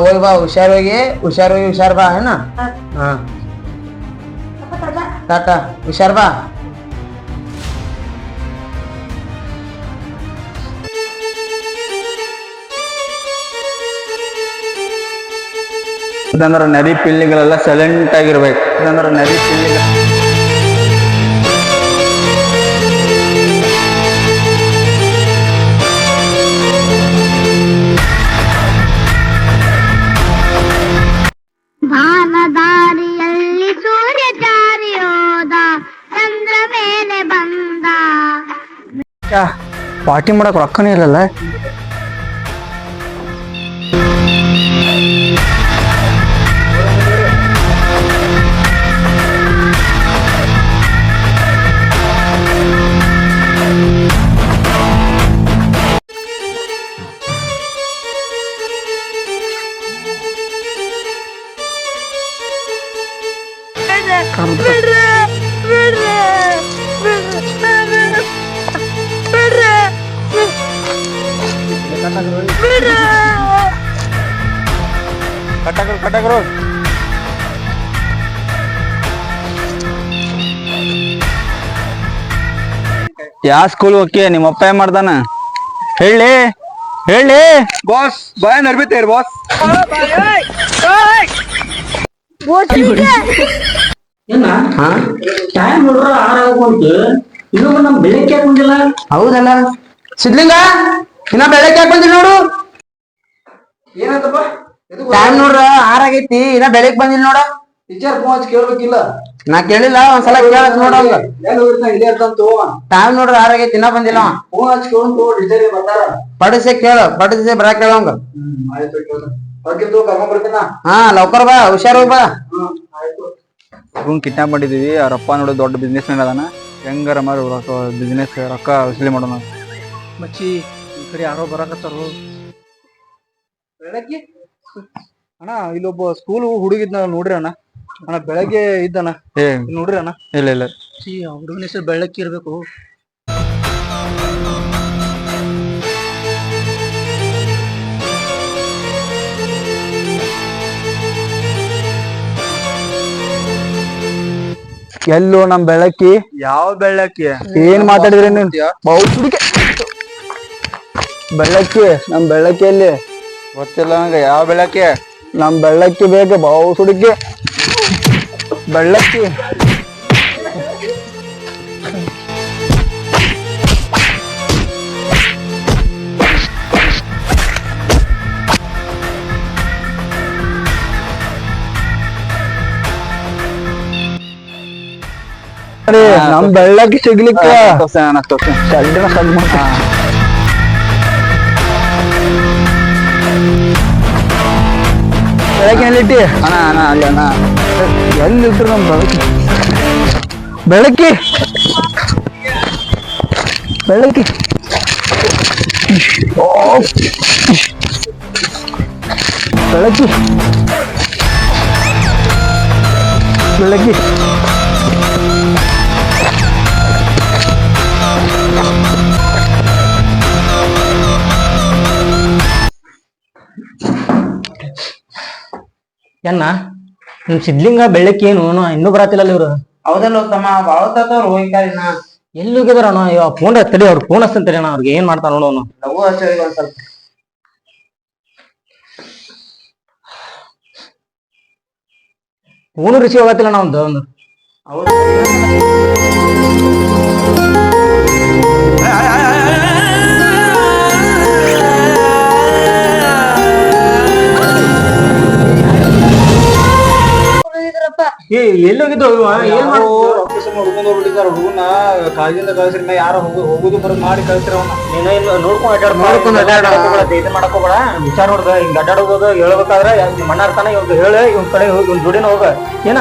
ಹೋಗಿ ಬಾ, ಹುಷಾರ್ ಹೋಗಿ ಹುಷಾರ್ ಬಾ ಏನ. ಹಾ ಟಾಟಾ, ಹುಷಾರ್ ಬಾ. ಇದಂದ್ರ ನದಿ ಪಿಳ್ಳಿಗಳೆಲ್ಲ ಸೈಲೆಂಟ್ ಆಗಿರ್ಬೇಕು. ಇದಂದ್ರ ನದಿ ಪಿಳ್ಳಿಗಳು ದಾರಿಯಲ್ಲಿ ಸೂರ್ಯ ಜಾರಿ ಹೋದ, ಚಂದ್ರ ಮೇಲೆ ಬಂದ. ಪಾರ್ಟಿ ಮಾಡಕ್ ರೊಕ್ಕನೇ ಇಲ್ಲಲ್ಲ. ಕಟಕರು ಯಾವ ಸ್ಕೂಲ್ ಹೋಗಿ ನಿಮ್ಮಪ್ಪ ಏನ್ ಮಾಡ್ತಾನ ಹೇಳಿ ಬಾಸ್ ಬಾಯ ನರ್ಬಿತ್ತೇರಿ ಬಾಸ್. ಟೈಮ್ ನೋಡ್ರ 6 ಇನ್ನೊಬ್ಬ ನಮ್ ಬೆಳಗ್ಗೆ ಯಾಕೆ ಬಂದಿಲ್ಲ? ಹೌದಲ್ಲ ಸಿದ್ಲಿಂಗ, ಇನ್ನ ಬೆಳಗ್ಗೆ ಯಾಕೆ ಬಂದಿಲ್ಲ ನೋಡು. ಏನಾಯ್ತಪ್ಪ? ಟೈಮ್ ನೋಡ್ರ 6 ಆಗೈತಿ, ಇನ್ನ ಬೆಳಗ್ಗೆ ಬಂದಿಲ್ಲ ನೋಡ. ಟೀಚರ್ ಫೋನ್ ಹಚ್ಚಿ ಕೇಳ್ಬೇಕಿಲ್ಲ? ನಾ ಕೇಳಿಲ್ಲ, ಒಂದ್ಸಲ ಕೇಳತ್ ನೋಡ. ಎಲ್ಲಿ ಹೋಗಿರ್ತಾನ ಇಲ್ಲೇ ಇರ್ತಾನ. ಟೈಮ್ ನೋಡ್ರ 6 ಆಗೈತಿ, ಇನ್ನ ಬಂದಿಲ್ಲ. ಫೋನ್ ಹಚ್ಚಿ ಕೇಳು, ಟೀಚರ್ ಬರ್ತಾರ. ಪಡಿಸಿ ಬರಾಕ್ ಹೇಳಂಗ. ಆಯ್ತು ಕೇಳ್ತಾನ. ಹೊರಗಿಂದು ಕರ್ಕೊಂಡ್ ಬರ್ತೀನ. ಹಾ ಲೌಕರ್ ಬಾ, ಹುಷಾರ್ ಹೋಗ್ ಬಾ. ಆಯ್ತು. ಕಿಡ್ನಾಪ್ ಮಾಡಿದೀವಿ. ಅವ್ರಪ್ಪ ನೋಡು ದೊಡ್ಡ ಬಿಸ್ನೆಸ್ ಮ್ಯಾನ್ ಅದಾನ. ಹೆಂಗಾರ ಮಾಡಿ ಬಿಸ್ನೆಸ್ ರೊಕ್ಕ ವಸೂಲಿ ಮಾಡೋಣ. ಮಚ್ಚಿ ಈ ಕಡೆ ಯಾರೋ ಬರಾಕತ್ತಾರು. ಬೆಳಗ್ಗೆ ಅಣ್ಣ ಇಲ್ಲೊಬ್ಬ ಸ್ಕೂಲ್ ಹುಡುಗಿದ್ನ ನೋಡ್ರಿ ಅಣ್ಣ. ಬೆಳಗ್ಗೆ ಇದ್ದಾನ ನೋಡ್ರಿ ಅಣ್ಣ. ಇಲ್ಲ ಹುಡುಗನ ಹೆಸರು ಬೆಳಗ್ಗೆ ಇರ್ಬೇಕು. ಎಲ್ಲೋ ನಮ್ ಬೆಳಕಿ. ಯಾವ ಬೆಳ್ಳಕ್ಕಿ? ಏನ್ ಮಾತಾಡಿದ್ರಿ ನೀನ್? ಬೆಳ್ಳಕ್ಕಿ, ನಮ್ ಬೆಳ್ಳಕ್ಕಿಯಲ್ಲಿ ಗೊತ್ತಿಲ್ಲ ನಂಗೆ ಯಾವ ಬೆಳ್ಳಕ್ಕಿ. ನಮ್ ಬೆಳ್ಳಕ್ಕಿ ಬೇಕು, ಬಾವು ಸುಡಿಕೆ ಬೆಳ್ಳಕ್ಕಿ. ನಮ್ ಬೆಳ್ಳಕ್ಕಿ ಸಿಗ್ಲಿಕ್ಕ ಸಡ್ಡಿನ ಸಡ್ ಮಾಡ್ತಾ ಬೆಳಕಿನಲ್ಲಿಟ್ಟಿ ಅಣ್ಣ ಅಲ್ಲಿ ಅಣ್ಣ ಎಲ್ಲಿಟ್ರು ನಮ್ ಬೆಳಕಿ ಬೆಳಕಿ ಬೆಳಕಿ ಬೆಳಕಿ ಏನ ನಿಮ್ ಸಿದ್ಲಿಂಗ ಬೆಳ್ಳಕ್ಕಿ ಏನು ಇನ್ನೂ ಬರತ್ತಿಲ್ಲ ಇವ್ರು. ಹೌದಲ್ಲ ತಮ್ಮ, ಬಾಳ ತಾತವ್ರು ಹೋಗಿಕಾರಿನ. ಎಲ್ಲಿ ಹೋಗಿದಾರ ಅಣ್ಣ? ಇವಾಗ ಫೋನ್ ತಡಿ, ಅವ್ರು ಫೋನ್ ಹಚ್ಚಂತಾರಿ ಅಣ್ಣ. ಅವ್ರಿಗೆ ಏನ್ ಮಾಡ್ತಾರ ನೋಡೋನು. ಲಘು ಹಚ್ಚಿ ಒಂದ್ ಸ್ವಲ್ಪ. ಫೋನು ರಿಸೀವ್ ಆಗತ್ತಿಲ್ಲ ಅಣ್ಣ ಒಂದು. ಹೌದು ಎಲ್ಲಿ ಹೋಗಿದ್ದು? ಏನ್ ಮಾಡು? ಹುಡುಗನ್ ಹೋಗ್ಬಿಟ್ಟಿದಾರ. ಹುಡುಗನ ಕಾಲೇಜಿಂದ ಕಳ್ಸಿರ ಯಾರೋ ಹೋಗುದು ಬರೋದು ಮಾಡಿ ಕಳ್ಸಿರ. ನೋಡ್ಕೊಂಡು ಇದು ಮಾಡಕ್ ಹೋಗ್ಬೇಡ, ವಿಚಾರ ನೋಡ್ದ. ಹಿಂಗ್ ಅಡ್ಡಾಡೋದು ಹೇಳ್ಬೇಕಾದ್ರೆ ಮಣ್ಣ ಇರ್ತಾನೆ. ಇವ್ರು ಹೇಳಿ ಇವ್ನ ಕಡೆ ಹೋಗಿ ಒಂದ್ ಜೋಡಿನ ಹೋಗ ಏನ.